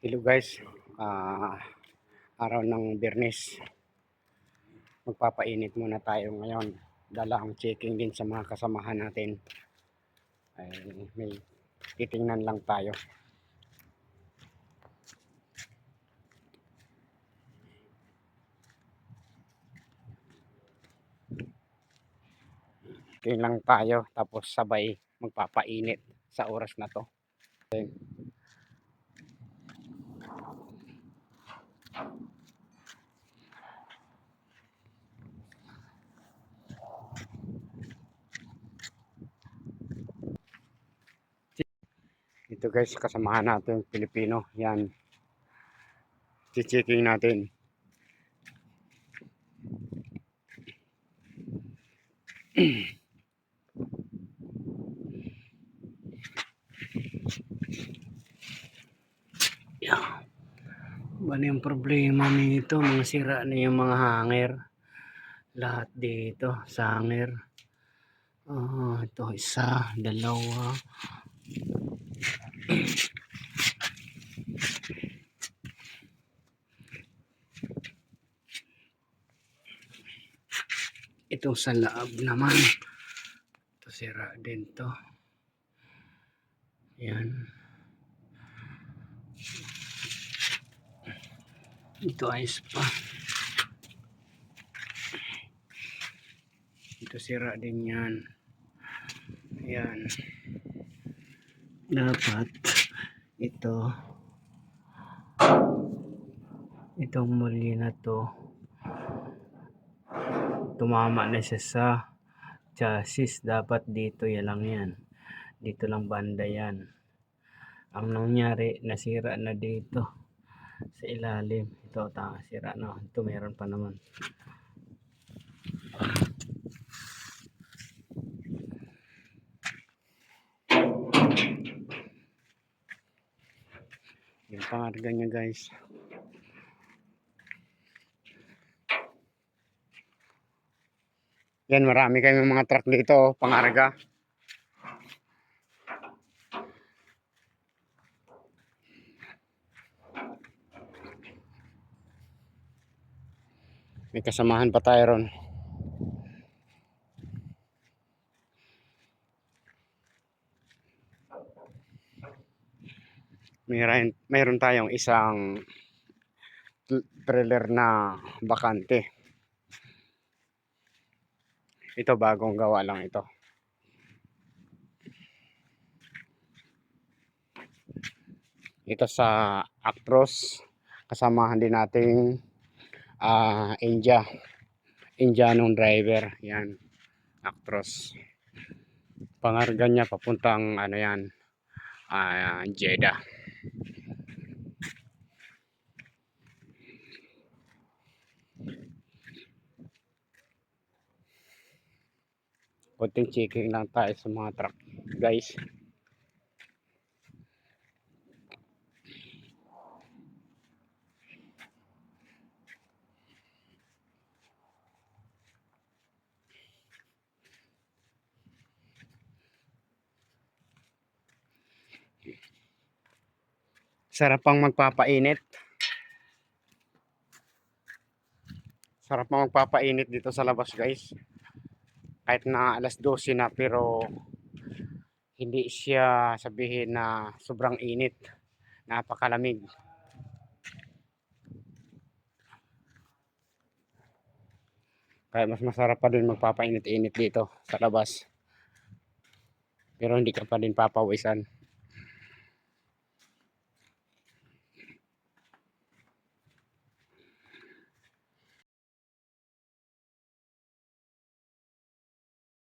Hello guys, ah, araw ng Biyernes. Magpapainit muna tayo ngayon. Dala ang checking din sa mga kasamahan natin. Ay, may titingnan lang tayo. Titingnan lang tayo tapos sabay magpapainit sa oras na to. Ito guys, kasamahan natin Pilipino. Yan. Checking natin. Yeah. Ano yung problema nito? Mga sira na yung mga hanger. Lahat dito sa hanger. Ito isa, dalawa. Ito sa loob naman. Ito sira din to. Yan. Ito ayos pa. Ito sira din yan. Yan. Dapat itong muli na to tumama na siya sa chassis. Dapat dito lang yan. Dito lang banda yan. Ang nangyari, nasira na dito sa ilalim. Ito, sira na. Ito, meron pa naman. Yung pangarga niya guys. Yan, marami kayong mga truck dito, pangarga. May kasamahan pa tayo ron. Mayroon tayong isang trailer na bakante. Ito bagong gawa lang ito. Ito sa Actros. Kasamahan din nating Indianong driver. Yan. Actros. Pangarga niya papuntang ano yan, Jeddah. Konting checking lang tayo sa mga truck guys. Sarap pang magpapainit. Sarap pang magpapainit dito sa labas guys. Kahit na alas 12 na pero hindi siya sabihin na sobrang init. Napakalamig. Kaya mas masarap pa din magpapainit-init dito sa labas. Pero hindi ka pa din papawisan.